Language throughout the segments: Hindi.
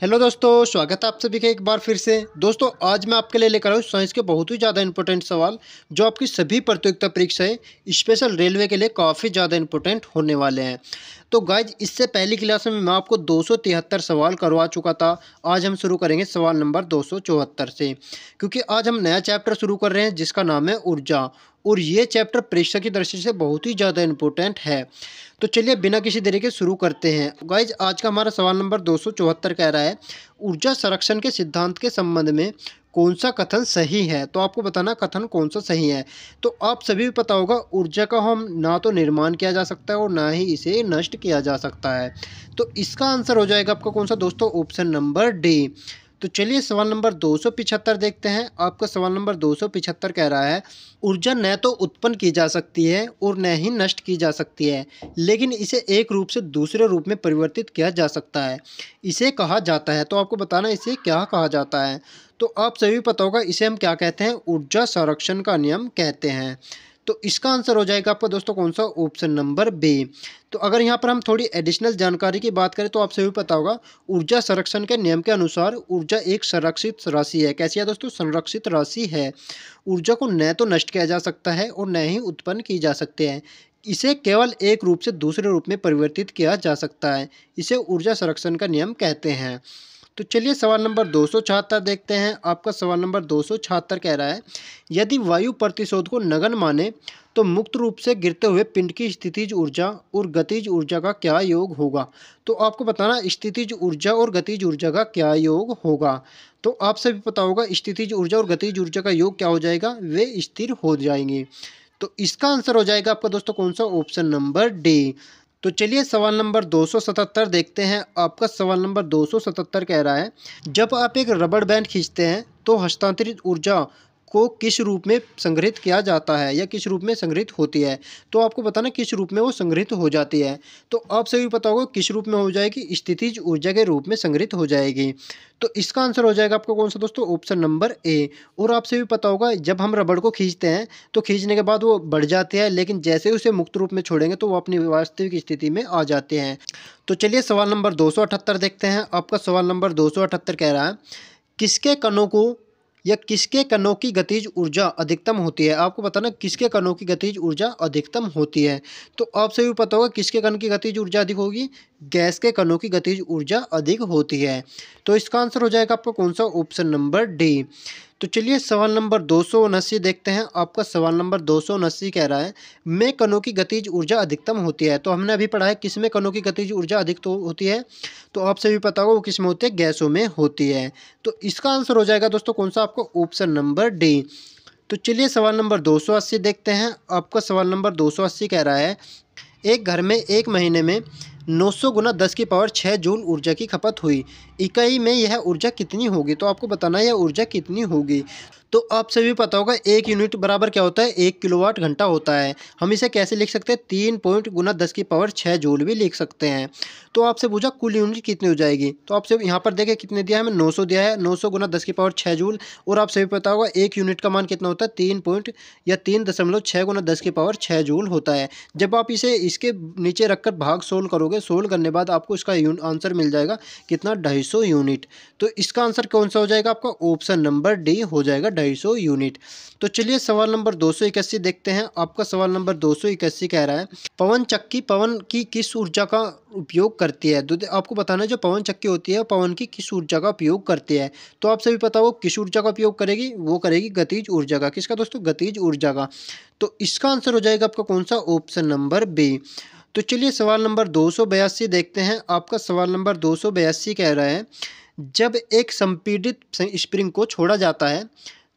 हेलो दोस्तों, स्वागत है आप सभी का एक बार फिर से। दोस्तों आज मैं आपके लिए लेकर आया हूँ साइंस के बहुत ही ज़्यादा इंपॉर्टेंट सवाल जो आपकी सभी प्रतियोगिता परीक्षाएं स्पेशल रेलवे के लिए काफ़ी ज़्यादा इंपॉर्टेंट होने वाले हैं। तो गाइज इससे पहली क्लास में मैं आपको 273 सवाल करवा चुका था। आज हम शुरू करेंगे सवाल नंबर 274 से, क्योंकि आज हम नया चैप्टर शुरू कर रहे हैं जिसका नाम है ऊर्जा। और ये चैप्टर परीक्षा की दृष्टि से बहुत ही ज़्यादा इंपॉर्टेंट है। तो चलिए बिना किसी देरी के शुरू करते हैं। गाइज आज का हमारा सवाल नंबर 274 कह रहा है, ऊर्जा संरक्षण के सिद्धांत के संबंध में कौन सा कथन सही है। तो आपको बताना कथन कौन सा सही है। तो आप सभी को पता होगा ऊर्जा का हम ना तो निर्माण किया जा सकता है और ना ही इसे नष्ट किया जा सकता है। तो इसका आंसर हो जाएगा आपका कौन सा दोस्तों, ऑप्शन नंबर डी। तो चलिए सवाल नंबर 275 देखते हैं। आपका सवाल नंबर 275 कह रहा है, ऊर्जा न तो उत्पन्न की जा सकती है और न ही नष्ट की जा सकती है, लेकिन इसे एक रूप से दूसरे रूप में परिवर्तित किया जा सकता है। इसे कहा जाता है। तो आपको बताना इसे क्या कहा जाता है। तो आप सभी को पता होगा इसे हम क्या कहते हैं, ऊर्जा संरक्षण का नियम कहते हैं। तो इसका आंसर हो जाएगा आपका दोस्तों कौन सा, ऑप्शन नंबर बी। तो अगर यहाँ पर हम थोड़ी एडिशनल जानकारी की बात करें तो आप सभी को पता होगा ऊर्जा संरक्षण के नियम के अनुसार ऊर्जा एक संरक्षित राशि है। कैसी है दोस्तों, संरक्षित राशि है। ऊर्जा को न तो नष्ट किया जा सकता है और न ही उत्पन्न की जा सकते हैं। इसे केवल एक रूप से दूसरे रूप में परिवर्तित किया जा सकता है। इसे ऊर्जा संरक्षण का नियम कहते हैं। तो चलिए सवाल नंबर 276 देखते हैं। आपका सवाल नंबर 276 कह रहा है, यदि वायु प्रतिशोध को नगण्य माने तो मुक्त रूप से गिरते हुए पिंड की स्थितिज ऊर्जा और गतिज ऊर्जा का क्या योग होगा। तो आपको बताना स्थितिज ऊर्जा और गतिज ऊर्जा का क्या योग होगा। तो आप सभी पता होगा स्थितिज ऊर्जा और गतिज ऊर्जा का योग क्या हो जाएगा, वे स्थिर हो जाएंगे। तो इसका आंसर हो जाएगा आपका दोस्तों कौन सा, ऑप्शन नंबर डी। तो चलिए सवाल नंबर 277 देखते हैं। आपका सवाल नंबर 277 कह रहा है, जब आप एक रबड़ बैंड खींचते हैं तो हस्तांतरित ऊर्जा को किस रूप में संग्रहित किया जाता है या किस रूप में संग्रहित होती है। तो आपको बताना किस रूप में वो संग्रहित हो जाती है। तो आप सभी पता होगा किस रूप में हो जाएगी, स्थितिज ऊर्जा के रूप में संग्रहित हो जाएगी। तो इसका आंसर हो जाएगा आपका कौन सा दोस्तों, ऑप्शन नंबर ए। और आपसे भी पता होगा जब हम रबड़ को खींचते हैं तो खींचने के बाद वो बढ़ जाती है, लेकिन जैसे ही उसे मुक्त रूप में छोड़ेंगे तो वो अपनी वास्तविक स्थिति में आ जाते हैं। तो चलिए सवाल नंबर 278 देखते हैं। आपका सवाल नंबर 278 कह रहा है, किसके कणों को या किसके कणों की गतिज ऊर्जा अधिकतम होती है। आपको बताना किसके कणों की गतिज ऊर्जा अधिकतम होती है। तो आप सभी को पता होगा किसके कण की गतिज ऊर्जा अधिक होगी, गैस के कणों की गतिज ऊर्जा अधिक होती है। तो इसका आंसर हो जाएगा आपका कौन सा, ऑप्शन नंबर डी। तो चलिए सवाल नंबर 279 देखते हैं। आपका सवाल नंबर 279 कह रहा है, में कणों की गतिज ऊर्जा अधिकतम होती है। तो हमने अभी पढ़ा है किस में कणों की गतिज ऊर्जा अधिक तो होती है। तो आप सभी पता होगा वो किस में होती है, गैसों में होती है। तो इसका आंसर हो जाएगा दोस्तों कौन सा, आपको ऑप्शन नंबर डी। तो चलिए सवाल नंबर 280 देखते हैं। आपका सवाल नंबर 280 कह रहा है, एक घर में एक महीने में 900 गुना 10 की पावर 6 जूल ऊर्जा की खपत हुई। इकाई में यह ऊर्जा कितनी होगी। तो आपको बताना है यह ऊर्जा कितनी होगी। तो आप सभी पता होगा एक यूनिट बराबर क्या होता है, 1 किलोवाट घंटा होता है। हम इसे कैसे लिख सकते हैं, 3 पॉइंट गुना 10 की पावर 6 जूल भी लिख सकते हैं। तो आपसे पूछा कुल यूनिट कितनी हो जाएगी। तो आपसे यहाँ पर देखें कितने दिया है, हमें 900 दिया है, 900 गुना 10 की पावर 6 जूल। और आप सभी पता होगा एक यूनिट का मान कितना होता है, 3 पॉइंट या 3.6 गुना 10 की पावर 6 जूल होता है। जब आप इसे इसके नीचे रखकर भाग सोल्व करोगे, सोल्व करने बाद आपको इसका आंसर मिल जाएगा कितना, 250 यूनिट। तो इसका आंसर कौन सा हो जाएगा, आपका ऑप्शन नंबर डी हो जाएगा, 250 यूनिट। तो चलिए सवाल नंबर 281 देखते हैं। आपका सवाल नंबर 281 कह रहा है, पवन चक्की पवन की किस ऊर्जा का उपयोग करती है। तो आपको बताना है जो पवन चक्की होती है पवन की किस ऊर्जा का उपयोग करती है। तो आप सभी पता हो किस ऊर्जा का उपयोग करेगी, वो करेगी गतिज ऊर्जा का। किसका दोस्तों, गतिज ऊर्जा का। तो इसका आंसर हो जाएगा आपका कौन सा, ऑप्शन नंबर बी। तो चलिए सवाल नंबर 282 देखते हैं। आपका सवाल नंबर 282 कह रहा है, जब एक संपीड़ित स्प्रिंग को छोड़ा जाता है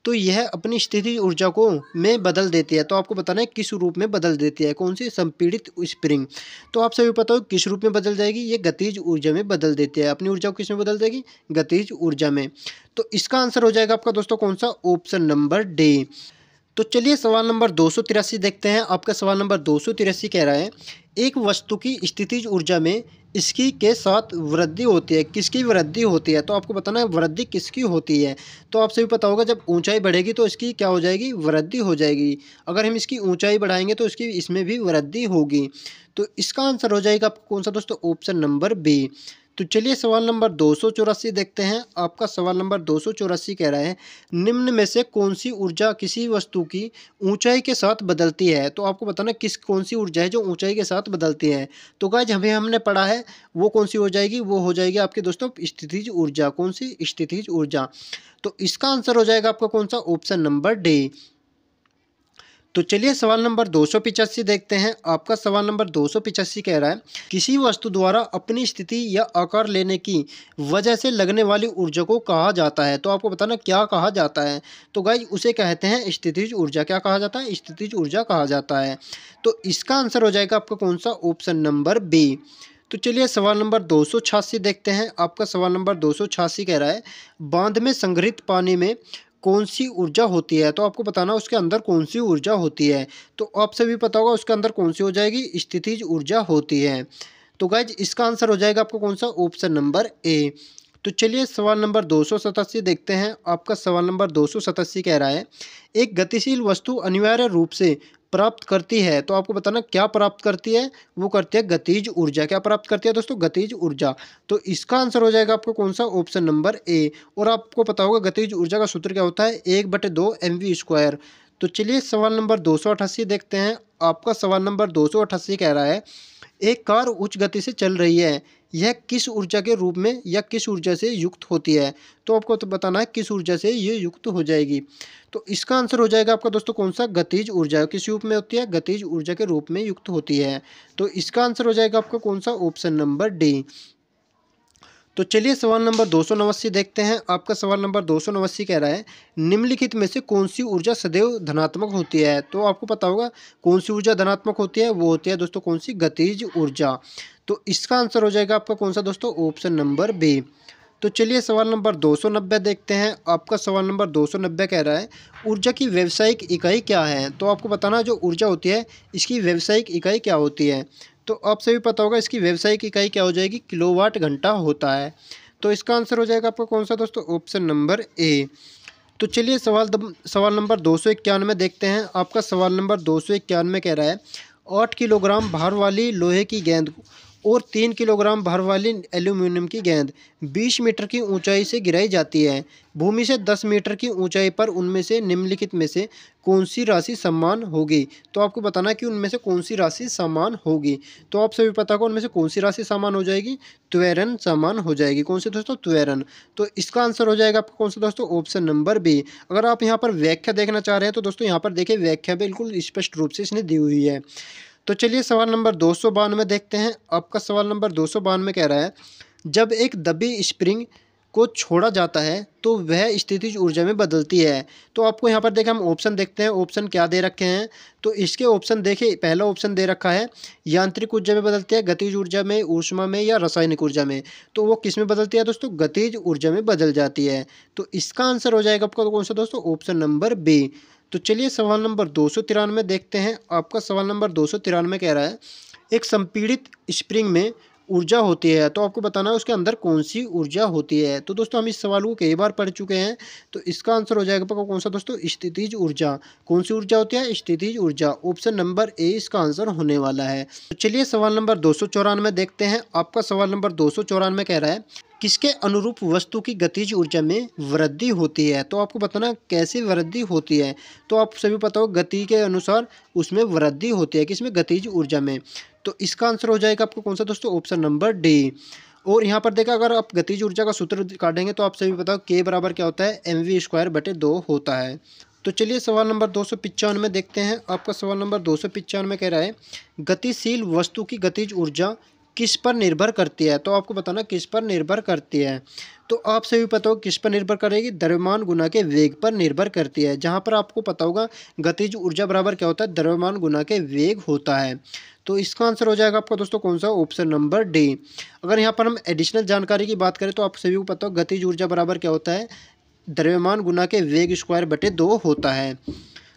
तो यह अपनी स्थिति ऊर्जा को में बदल देती है। तो आपको बताना है किस रूप में बदल देती है, कौन सी, संपीड़ित स्प्रिंग। तो आप सभी पता हो किस रूप में बदल जाएगी, ये गतिज ऊर्जा में बदल देती है। अपनी ऊर्जा को किस में बदल देगी, गतिज ऊर्जा में। तो इसका आंसर हो जाएगा आपका दोस्तों कौन सा, ऑप्शन नंबर डी। तो चलिए सवाल नंबर 283 देखते हैं। आपका सवाल नंबर 283 कह रहा है, एक वस्तु की स्थितिज ऊर्जा में इसकी के साथ वृद्धि होती है। किसकी वृद्धि होती है। तो आपको बताना है वृद्धि किसकी होती है। तो आपसे भी पता होगा जब ऊंचाई बढ़ेगी तो इसकी क्या हो जाएगी, वृद्धि हो जाएगी। अगर हम इसकी ऊंचाई बढ़ाएंगे तो इसकी इसमें भी वृद्धि होगी। तो इसका आंसर हो जाएगा आपको कौन सा दोस्तों, ऑप्शन नंबर बी। तो चलिए सवाल नंबर 284 देखते हैं। आपका सवाल नंबर 284 कह रहा है, निम्न में से कौन सी ऊर्जा किसी वस्तु की ऊंचाई के साथ बदलती है। तो आपको बताना कौन सी ऊर्जा है जो ऊंचाई के साथ बदलती है। तो गाइज हमने पढ़ा है वो कौन सी हो जाएगी, वो हो जाएगी आपके दोस्तों स्थितिज ऊर्जा। कौन सी? स्थितिज ऊर्जा। तो इसका आंसर हो जाएगा आपका कौन सा? Option number D. तो चलिए सवाल नंबर 285 देखते हैं। आपका सवाल नंबर 285 कह रहा है, किसी वस्तु द्वारा अपनी स्थिति या आकार लेने की वजह से लगने वाली ऊर्जा को कहा जाता है। तो आपको बताना क्या कहा जाता है। तो गाइज उसे कहते हैं स्थितिज ऊर्जा। क्या कहा जाता है? स्थितिज ऊर्जा कहा जाता है। तो इसका आंसर हो जाएगा आपका कौन सा? Option number B. तो चलिए सवाल नंबर 286 देखते हैं। आपका सवाल नंबर 286 कह रहा है, बांध में संग्रहित पानी में कौन सी ऊर्जा होती है। तो आपको बताना उसके अंदर कौन सी ऊर्जा होती है। तो आप सभी पता होगा उसके अंदर कौन सी हो जाएगी? स्थितिज ऊर्जा होती है। तो गाइज इसका आंसर हो जाएगा आपको कौन सा? Option number A. तो चलिए सवाल नंबर 287 देखते हैं। आपका सवाल नंबर 287 कह रहा है, एक गतिशील वस्तु अनिवार्य रूप से प्राप्त करती है। तो आपको बताना क्या प्राप्त करती है? वो करती है गतिज ऊर्जा। क्या प्राप्त करती है दोस्तों? गतिज ऊर्जा। तो इसका आंसर हो जाएगा आपको कौन सा? Option number A. और आपको पता होगा गतिज ऊर्जा का सूत्र क्या होता है? 1/2 mv²। तो चलिए सवाल नंबर 288 देखते हैं। आपका सवाल नंबर 288 कह रहा है, एक कार उच्च गति से चल रही है, यह किस ऊर्जा के रूप में या किस ऊर्जा से युक्त होती है। तो आपको तो बताना है किस ऊर्जा से ये युक्त हो जाएगी। तो इसका आंसर हो जाएगा आपका दोस्तों कौन सा? गतिज ऊर्जा। किस रूप में होती है? गतिज ऊर्जा के रूप में युक्त होती है। तो इसका आंसर हो जाएगा आपका कौन सा? Option number D. तो चलिए सवाल नंबर 289 देखते हैं। आपका सवाल नंबर 289 कह रहा है, निम्नलिखित में से कौन सी ऊर्जा सदैव धनात्मक होती है। तो आपको पता होगा कौन सी ऊर्जा धनात्मक होती है, वो होती है दोस्तों कौन सी? गतिज ऊर्जा। तो इसका आंसर हो जाएगा आपका कौन सा दोस्तों? Option number B. तो चलिए सवाल नंबर 290 देखते हैं। आपका सवाल नंबर 290 कह रहा है, ऊर्जा की व्यावसायिक इकाई क्या है। तो आपको बताना जो ऊर्जा होती है इसकी व्यावसायिक इकाई क्या होती है। तो आप सभी पता होगा इसकी व्यावसायिक इकाई क्या हो जाएगी? किलोवाट घंटा होता है। तो इसका आंसर हो जाएगा आपका कौन सा दोस्तों? Option number A. तो चलिए सवाल नंबर 291 देखते हैं। आपका सवाल नंबर 291 कह रहा है, 8 किलोग्राम भार वाली लोहे की गेंद और 3 किलोग्राम भार वाली एल्यूमिनियम की गेंद 20 मीटर की ऊंचाई से गिराई जाती है। भूमि से 10 मीटर की ऊंचाई पर उनमें से निम्नलिखित में से कौन सी राशि समान होगी। तो आपको बताना है कि उनमें से कौन सी राशि समान होगी। तो आप सभी पता होगा उनमें से कौन सी राशि समान हो जाएगी? त्वरण समान हो जाएगी। कौन सी दोस्तों? त्वरण। तो इसका आंसर हो जाएगा आपका कौन सा दोस्तों? Option number B. अगर आप यहाँ पर व्याख्या देखना चाह रहे हैं तो दोस्तों यहाँ पर देखिए व्याख्या बिल्कुल स्पष्ट रूप से इसने दी हुई है। तो चलिए सवाल नंबर 292 देखते हैं। आपका सवाल नंबर 292 कह रहा है, जब एक दबी स्प्रिंग को छोड़ा जाता है तो वह स्थितिज ऊर्जा में बदलती है। तो आपको यहाँ पर देखें हम ऑप्शन देखते हैं, ऑप्शन क्या दे रखे हैं। तो इसके ऑप्शन देखिए, पहला ऑप्शन दे रखा है यांत्रिक ऊर्जा में बदलती है, गतिज ऊर्जा में, ऊष्मा में या रासायनिक ऊर्जा में। तो वो किस में बदलती है दोस्तों? गतिज ऊर्जा में बदल जाती है। तो इसका आंसर हो जाएगा आपका कौन सा दोस्तों? Option number B. तो चलिए सवाल नंबर 293 देखते हैं। आपका सवाल नंबर 293 कह रहा है, एक संपीड़ित स्प्रिंग में ऊर्जा होती है। तो आपको बताना है उसके अंदर कौन सी ऊर्जा होती है। तो दोस्तों हम इस सवाल को कई बार पढ़ चुके हैं। तो इसका आंसर हो जाएगा आपका कौन सा दोस्तों? स्थितिज ऊर्जा। कौन सी ऊर्जा होती है? स्थितिज ऊर्जा। ऑप्शन नंबर ए इसका आंसर होने वाला है। तो चलिए सवाल नंबर 294 देखते हैं। आपका सवाल नंबर 294 कह रहा है, किसके अनुरूप वस्तु की गतिज ऊर्जा में वृद्धि होती है। तो आपको बताना कैसे वृद्धि होती है। तो आप सभी पता हो गति के अनुसार उसमें वृद्धि होती है। किसमें? गतिज ऊर्जा में। तो इसका आंसर हो जाएगा आपको कौन सा दोस्तों? Option number D. और यहाँ पर देखा अगर आप गतिज ऊर्जा का सूत्र काटेंगे तो आप सभी बताओ के बराबर क्या होता है? mv²/2 होता है। तो चलिए सवाल नंबर 295 देखते हैं। आपका सवाल नंबर 295 कह रहा है, गतिशील वस्तु की गतिज ऊर्जा किस पर निर्भर करती है। तो आपको बताना किस पर निर्भर करती है। तो आप सभी पता हो किस पर निर्भर करेगी? द्रव्यमान गुना के वेग पर निर्भर करती है। जहाँ पर आपको पता होगा गतिज ऊर्जा बराबर क्या होता है? द्रव्यमान गुना के वेग होता है। तो इसका आंसर हो जाएगा आपका दोस्तों कौन सा? Option number D. अगर यहाँ पर हम एडिशनल जानकारी की बात करें तो आप सभी को पता हो गतिज ऊर्जा बराबर क्या होता है? द्रव्यमान गुना के वेग²/2 होता है।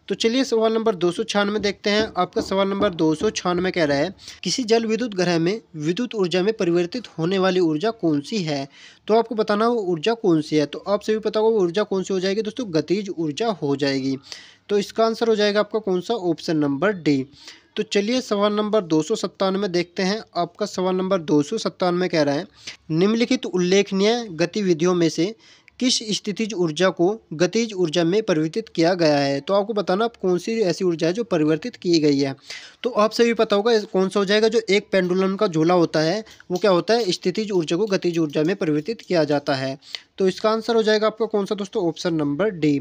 तो चलिए सवाल नंबर 296 देखते हैं। आपका सवाल नंबर 296 कह रहा है, किसी जल विद्युत ग्रह में विद्युत ऊर्जा में परिवर्तित होने वाली ऊर्जा कौन सी है। तो आपको बताना वो ऊर्जा कौन सी है। तो आप सभी पता होगा वो ऊर्जा कौन सी हो जाएगी दोस्तों? गतिज ऊर्जा हो जाएगी। तो इसका आंसर हो जाएगा आपका कौन सा? Option number D. तो चलिए सवाल नंबर 297 देखते हैं। आपका सवाल नंबर 297 कह रहा है, निम्नलिखित उल्लेखनीय गतिविधियों में से किस स्थितिज ऊर्जा को गतिज ऊर्जा में परिवर्तित किया गया है। तो आपको बताना आप कौन सी ऐसी ऊर्जा है जो परिवर्तित की गई है। तो आप सभी पता होगा कौन सा हो जाएगा, जो एक पेंडुलम का झूला होता है वो क्या होता है, स्थितिज ऊर्जा को गतिज ऊर्जा में परिवर्तित किया जाता है। तो इसका आंसर हो जाएगा आपका कौन सा दोस्तों, ऑप्शन नंबर डी।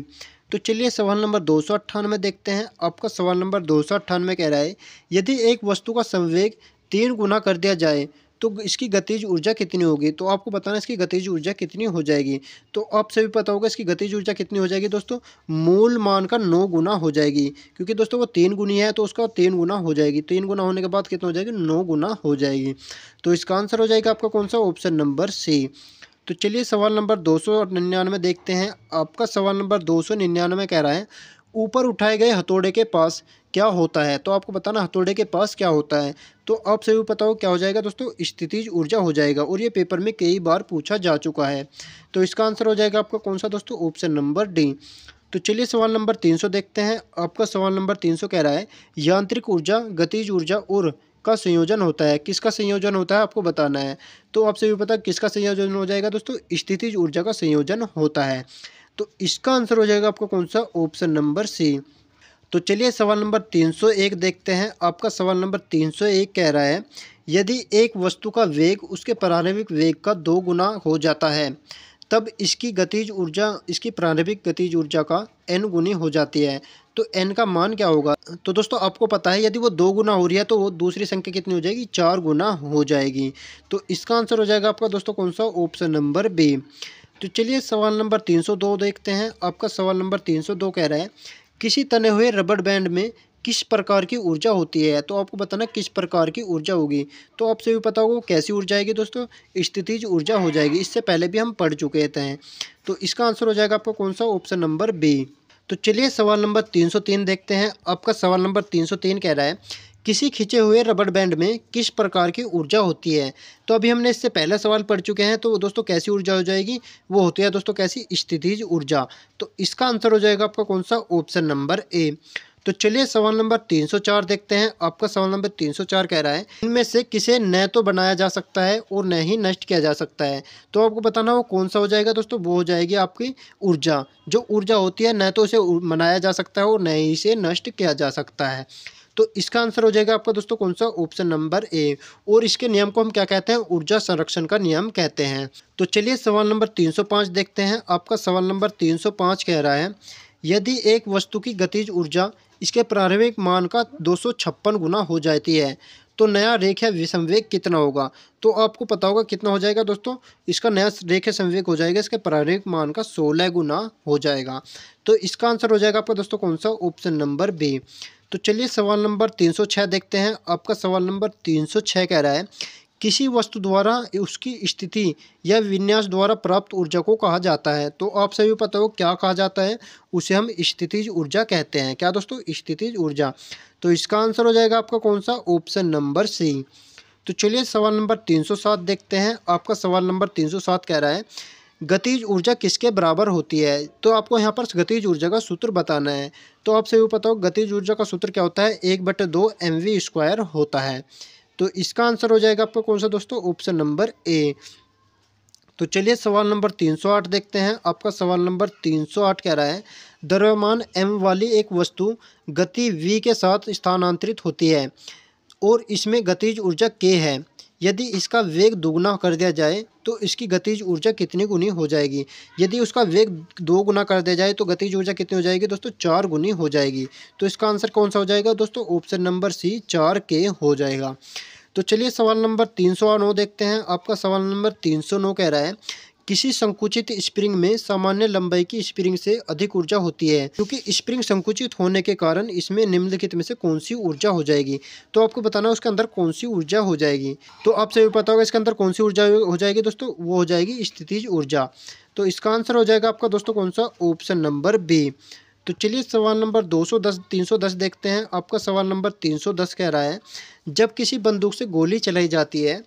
तो चलिए सवाल नंबर 298 देखते हैं। आपका सवाल नंबर 298 कह रहा है, यदि एक वस्तु का संवेग 3 गुना कर दिया जाए तो इसकी गतिज ऊर्जा कितनी होगी। तो आपको बताना इसकी गतिज ऊर्जा कितनी हो जाएगी। तो आप सभी पता होगा इसकी गतिज ऊर्जा कितनी हो जाएगी दोस्तों, मूल मान का 9 गुना हो जाएगी, क्योंकि दोस्तों वो 3 गुनी है तो उसका 3 गुना हो जाएगी। 3 गुना होने के बाद कितना हो जाएगी, 9 गुना हो जाएगी। तो इसका आंसर हो जाएगा आपका कौन सा, ऑप्शन नंबर सी। तो चलिए सवाल नंबर 299 देखते हैं। आपका सवाल नंबर 299 कह रहा है, ऊपर उठाए गए हथौड़े के पास क्या होता है। तो आपको बताना हथौड़े के पास क्या होता है। तो आप सभी पता हो क्या हो जाएगा दोस्तों, स्थितिज ऊर्जा हो जाएगा, और ये पेपर में कई बार पूछा जा चुका है। तो इसका आंसर हो जाएगा आपका कौन सा दोस्तों, ऑप्शन नंबर डी। तो चलिए सवाल नंबर 300 देखते हैं। आपका सवाल नंबर 300 कह रहा है, यांत्रिक ऊर्जा, गतिज ऊर्जा और का संयोजन होता है। किसका संयोजन होता है आपको बताना है। तो आपसे भी पता किसका संयोजन हो जाएगा दोस्तों, स्थितिज ऊर्जा का संयोजन होता है। तो इसका आंसर हो जाएगा आपका कौन सा, ऑप्शन नंबर सी। तो चलिए सवाल नंबर 301 देखते हैं। आपका सवाल नंबर 301 कह रहा है, यदि एक वस्तु का वेग उसके प्रारंभिक वेग का 2 गुना हो जाता है तब इसकी गतिज ऊर्जा इसकी प्रारंभिक गतिज ऊर्जा का n गुनी हो जाती है। तो n का मान क्या होगा। तो दोस्तों आपको पता है यदि वो 2 गुना हो रही है तो वो दूसरी संख्या कितनी हो जाएगी, 4 गुना हो जाएगी। तो इसका आंसर हो जाएगा आपका दोस्तों कौन सा, ऑप्शन नंबर बी। तो चलिए सवाल नंबर 302 देखते हैं। आपका सवाल नंबर 302 कह रहा है, किसी तने हुए रबड़ बैंड में किस प्रकार की ऊर्जा होती है। तो आपको बताना किस प्रकार की ऊर्जा होगी। तो आपसे भी पता होगा कैसी ऊर्जा आएगी दोस्तों, स्थितिज ऊर्जा हो जाएगी। इससे पहले भी हम पढ़ चुके थे। तो इसका आंसर हो जाएगा आपका कौन सा, ऑप्शन नंबर बी। तो चलिए सवाल नंबर 303 देखते हैं। आपका सवाल नंबर 303 कह रहा है, किसी खिंचे हुए रबड़ बैंड में किस प्रकार की ऊर्जा होती है। तो अभी हमने इससे पहला सवाल पढ़ चुके हैं। तो दोस्तों कैसी ऊर्जा हो जाएगी, वो होती है दोस्तों कैसी, स्थितिज ऊर्जा। तो इसका आंसर हो जाएगा आपका कौन सा, ऑप्शन नंबर ए। तो चलिए सवाल नंबर 304 देखते हैं। आपका सवाल नंबर 304 कह रहा है, इनमें से किसे न तो बनाया जा सकता है और न ही नष्ट किया जा सकता है। तो आपको बताना वो कौन सा हो जाएगा दोस्तों, वो हो जाएगी आपकी ऊर्जा। जो ऊर्जा होती है न तो उसे बनाया जा सकता है और न ही इसे नष्ट किया जा सकता है। तो इसका आंसर हो जाएगा आपका दोस्तों कौन सा, ऑप्शन नंबर ए। और इसके नियम को हम क्या कहते हैं, ऊर्जा संरक्षण का नियम कहते हैं। तो चलिए सवाल नंबर 305 देखते हैं। आपका सवाल नंबर 305 कह रहा है, यदि एक वस्तु की गतिज ऊर्जा इसके प्रारंभिक मान का 256 गुना हो जाती है तो नया रेखीय विसंवेग कितना होगा। तो आपको पता होगा कितना हो जाएगा दोस्तों, इसका नया रेखीय संवेग हो जाएगा इसके प्रारंभिक मान का 16 गुना हो जाएगा। तो इसका आंसर हो जाएगा आपका दोस्तों कौन सा, ऑप्शन नंबर बी। तो चलिए सवाल नंबर 306 देखते हैं। आपका सवाल नंबर 306 कह रहा है, किसी वस्तु द्वारा उसकी स्थिति या विन्यास द्वारा प्राप्त ऊर्जा को कहा जाता है। तो आप सभी पता हो क्या कहा जाता है, उसे हम स्थितिज ऊर्जा कहते हैं। क्या दोस्तों, स्थितिज ऊर्जा। तो इसका आंसर हो जाएगा आपका कौन सा, ऑप्शन नंबर सी। तो चलिए सवाल नंबर 307 देखते हैं। आपका सवाल नंबर 307 कह रहा है, गतिज ऊर्जा किसके बराबर होती है। तो आपको यहाँ पर गतिज ऊर्जा का सूत्र बताना है। तो आप सभी पता हो गतिज ऊर्जा का सूत्र क्या होता है, 1/2 mv² होता है। तो इसका आंसर हो जाएगा आपका कौन सा दोस्तों, ऑप्शन नंबर ए। तो चलिए सवाल नंबर 308 देखते हैं। आपका सवाल नंबर 308 कह रहा है, द्रव्यमान m वाली एक वस्तु गति v के साथ स्थानांतरित होती है और इसमें गतिज ऊर्जा k है। यदि इसका वेग दुगुना कर दिया जाए तो इसकी गतिज ऊर्जा कितनी गुनी हो जाएगी। यदि उसका वेग 2 गुना कर दिया जाए तो गतिज ऊर्जा कितनी हो जाएगी दोस्तों, 4 गुनी हो जाएगी। तो इसका आंसर कौन सा हो जाएगा दोस्तों, ऑप्शन नंबर सी, 4k हो जाएगा। तो चलिए सवाल नंबर 309 देखते हैं। आपका सवाल नंबर 309 कह रहा है, किसी संकुचित स्प्रिंग में सामान्य लंबाई की स्प्रिंग से अधिक ऊर्जा होती है, क्योंकि स्प्रिंग संकुचित होने के कारण इसमें निम्नलिखित में से कौन सी ऊर्जा हो जाएगी। तो आपको बताना है उसके अंदर कौन सी ऊर्जा हो जाएगी। तो आपसे भी पता होगा इसके अंदर कौन सी ऊर्जा हो जाएगी दोस्तों, वो हो जाएगी स्थितिज ऊर्जा। तो इसका आंसर हो जाएगा आपका दोस्तों कौन सा, ऑप्शन नंबर बी। तो चलिए सवाल नंबर 310 देखते हैं। आपका सवाल नंबर 310 कह रहा है, जब किसी बंदूक से गोली चलाई जाती है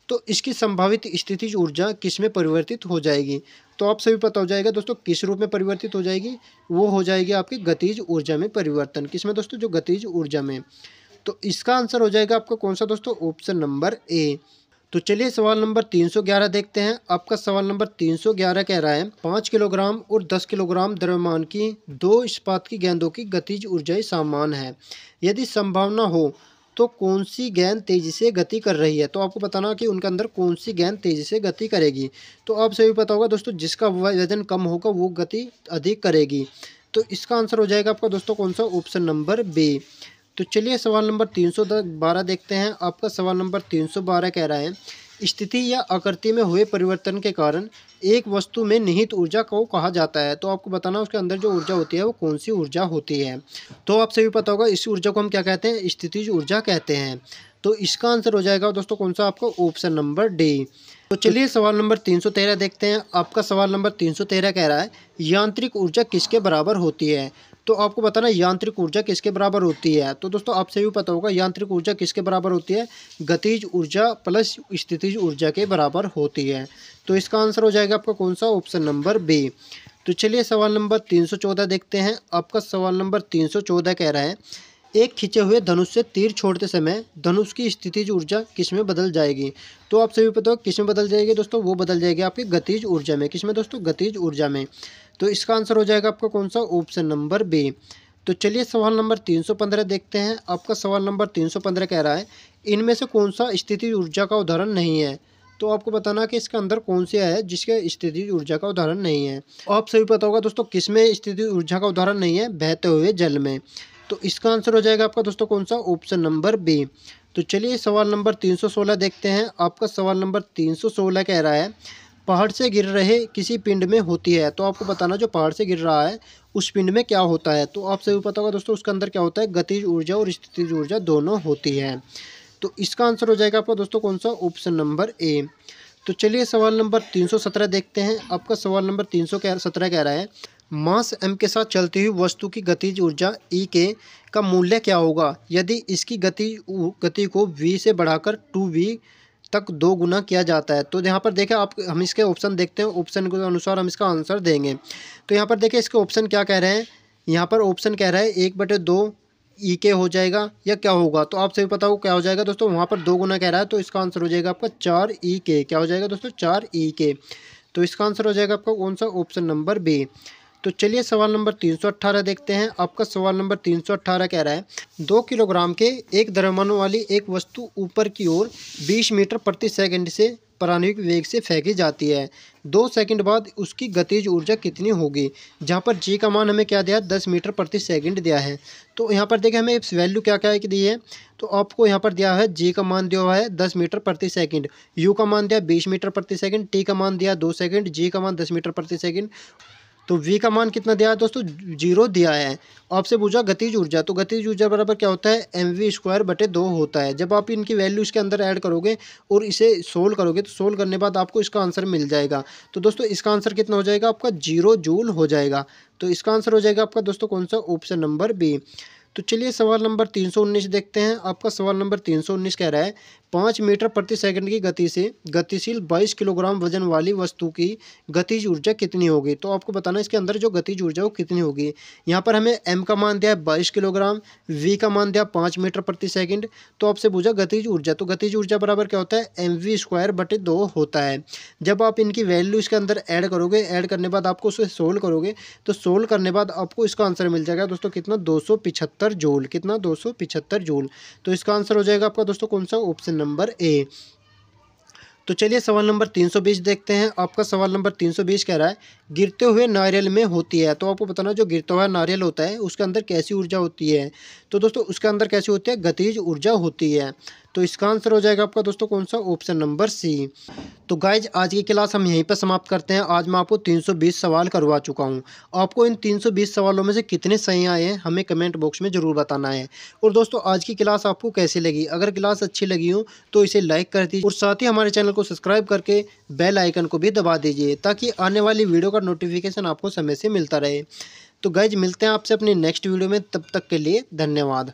तो इसकी संभावित स्थितिज ऊर्जा किस में परिवर्तित हो जाएगी। तो आप सभी पता हो जाएगा दोस्तों किस रूप में परिवर्तित हो जाएगी, वो हो जाएगी आपकी गतिज ऊर्जा में परिवर्तन। किस में दोस्तों, जो गतिज ऊर्जा में। तो इसका आंसर हो जाएगा आपका कौन सा दोस्तों, ऑप्शन नंबर ए। तो चलिए सवाल नंबर 311 देखते हैं। आपका सवाल नंबर 311 कह रहा है 5 किलोग्राम और 10 किलोग्राम द्रव्यमान की दो इस्पात की गेंदों की गतिज ऊर्जाएं समान है। यदि संभावना हो तो कौन सी गेंद तेजी से गति कर रही है। तो आपको बताना कि उनके अंदर कौन सी गेंद तेजी से गति करेगी। तो आप सभी पता होगा दोस्तों, जिसका वजन कम होगा वो गति अधिक करेगी। तो इसका आंसर हो जाएगा आपका दोस्तों कौन सा, ऑप्शन नंबर बी। तो चलिए सवाल नंबर 312 देखते हैं। आपका सवाल नंबर 312 कह रहा है स्थिति या आकृति में हुए परिवर्तन के कारण एक वस्तु में निहित ऊर्जा को कहा जाता है। तो आपको बताना उसके अंदर जो ऊर्जा होती है वो कौन सी ऊर्जा होती है। तो आप सभी पता होगा इस ऊर्जा को हम क्या कहते हैं, स्थितिज ऊर्जा कहते हैं। तो इसका आंसर हो जाएगा दोस्तों कौन सा, आपका ऑप्शन नंबर डी। तो चलिए सवाल नंबर 313 देखते हैं। आपका सवाल नंबर 313 कह रहा है यांत्रिक ऊर्जा किसके बराबर होती है। तो आपको बताना यांत्रिक ऊर्जा किसके बराबर होती है। तो दोस्तों आपसे भी पता होगा यांत्रिक ऊर्जा किसके बराबर होती है, गतिज ऊर्जा प्लस स्थितिज ऊर्जा के बराबर होती है। तो इसका आंसर हो जाएगा आपका कौन सा, ऑप्शन नंबर बी। तो चलिए सवाल नंबर 314 देखते हैं। आपका सवाल नंबर 314 कह रहा है एक खिंचे हुए धनुष से तीर छोड़ते समय धनुष की स्थितिज ऊर्जा किसमें बदल जाएगी। तो आप सभी पता हो किसमें बदल जाएगी दोस्तों, वो बदल जाएगी आपकी गतिज ऊर्जा में। किसमें दोस्तों, गतिज ऊर्जा में। तो इसका आंसर हो जाएगा आपका कौन सा, ऑप्शन नंबर बी। तो चलिए सवाल नंबर 315 देखते हैं। आपका सवाल नंबर 315 कह रहा है इनमें से कौन सा स्थितिज ऊर्जा का उदाहरण नहीं है। तो आपको बताना कि इसके अंदर कौन सा है जिसके स्थितिज ऊर्जा का उदाहरण नहीं है। आप सभी पता होगा दोस्तों किसमें स्थितिज ऊर्जा का उदाहरण नहीं है, बहते हुए जल में। तो इसका आंसर हो जाएगा आपका दोस्तों कौन सा, ऑप्शन नंबर बी। तो चलिए सवाल नंबर 316 देखते हैं। आपका सवाल नंबर 316 कह रहा है पहाड़ से गिर रहे किसी पिंड में होती है। तो आपको बताना जो पहाड़ से गिर रहा है उस पिंड में क्या होता है। तो आप सभी पता होगा दोस्तों उसके अंदर क्या होता है, गतिज ऊर्जा और स्थितिज ऊर्जा दोनों होती है। तो इसका आंसर हो जाएगा आपका दोस्तों कौन सा, ऑप्शन नंबर ए। तो चलिए सवाल नंबर 317 देखते हैं। आपका सवाल नंबर 317 कह रहा है मास m के साथ चलती हुई वस्तु की गतिज ऊर्जा E के का मूल्य क्या होगा यदि इसकी गति को v से बढ़ाकर 2v तक 2 गुना किया जाता है। तो यहाँ पर देखें आप, हम इसके ऑप्शन देखते हैं, ऑप्शन के अनुसार हम इसका आंसर देंगे। तो यहाँ पर देखें इसके ऑप्शन क्या कह रहे हैं। यहाँ पर ऑप्शन कह रहा है 1/2 ई के हो जाएगा या क्या होगा। तो आप सभी पता हो क्या हो जाएगा दोस्तों, वहाँ पर 2 गुना कह रहा है। तो इसका आंसर हो जाएगा आपका 4 ई के। क्या हो जाएगा दोस्तों, 4 ई के। तो इसका आंसर हो जाएगा आपका कौन सा, ऑप्शन नंबर बी। तो चलिए सवाल नंबर 318 देखते हैं। आपका सवाल नंबर 318 कह रहा है 2 किलोग्राम के एक द्रव्यमान वाली एक वस्तु ऊपर की ओर 20 मीटर प्रति सेकंड से प्रारंभिक वेग से फेंकी जाती है। 2 सेकंड बाद उसकी गतिज ऊर्जा कितनी होगी। जहाँ पर जी का मान हमें क्या दिया, 10 मीटर प्रति सेकंड दिया है। तो यहाँ पर देखें हमें इस वैल्यू क्या क्या दी है। तो आपको यहाँ पर दिया है जी का मान दिया हुआ है 10 मीटर प्रति सेकंड, यू का मान दिया 20 मीटर प्रति सेकंड, टी का मान दिया 2 सेकंड, जी का मान 10 मीटर प्रति सेकंड। तो v का मान कितना दिया है दोस्तों, 0 दिया है। आपसे पूछा गतिज ऊर्जा, तो गतिज ऊर्जा बराबर क्या होता है, mv²/2 होता है। जब आप इनकी वैल्यू इसके अंदर ऐड करोगे और इसे सोल्व करोगे तो सोल्व करने बाद आपको इसका आंसर मिल जाएगा। तो दोस्तों इसका आंसर कितना हो जाएगा आपका, 0 जूल हो जाएगा। तो इसका आंसर हो जाएगा आपका दोस्तों कौन सा, ऑप्शन नंबर बी। तो चलिए सवाल नंबर 319 देखते हैं। आपका सवाल नंबर 319 कह रहा है 5 मीटर प्रति सेकंड की गति से गतिशील 22 किलोग्राम वजन वाली वस्तु की गतिज ऊर्जा कितनी होगी। तो आपको बताना इसके अंदर जो गतिज ऊर्जा वो कितनी होगी। यहाँ पर हमें m का मान दिया है 22 किलोग्राम, v का मान दिया 5 मीटर प्रति सेकंड। तो आपसे पूछा गतिज ऊर्जा, तो गतिज ऊर्जा बराबर क्या होता है, mv²/2 होता है। जब आप इनकी वैल्यू इसके अंदर ऐड करोगे, ऐड करने बाद आपको उसे सोल्व करोगे, तो सोल्व करने बाद आपको इसका आंसर मिल जाएगा दोस्तों कितना, 275 जूल। कितना, 275 जूल। तो इसका आंसर हो जाएगा आपका दोस्तों कौन सा, ऑप्शन नंबर ए। तो चलिए सवाल नंबर 320 देखते हैं। आपका सवाल नंबर 320 कह रहा है गिरते हुए नारियल में होती है। तो आपको बताना जो गिरता हुआ नारियल होता है उसके अंदर कैसी ऊर्जा होती है। तो दोस्तों उसके अंदर कैसी होती है, गतिज ऊर्जा होती है। तो इसका आंसर हो जाएगा आपका दोस्तों कौन सा, ऑप्शन नंबर सी। तो गाइज आज की क्लास हम यहीं पर समाप्त करते हैं। आज मैं आपको 320 सवाल करवा चुका हूं। आपको इन 320 सवालों में से कितने सही आए हैं हमें कमेंट बॉक्स में ज़रूर बताना है। और दोस्तों आज की क्लास आपको कैसी लगी, अगर क्लास अच्छी लगी हो तो इसे लाइक कर दीजिए और साथ ही हमारे चैनल को सब्सक्राइब करके बेल आइकन को भी दबा दीजिए ताकि आने वाली वीडियो का नोटिफिकेशन आपको समय से मिलता रहे। तो गाइज मिलते हैं आपसे अपनी नेक्स्ट वीडियो में, तब तक के लिए धन्यवाद।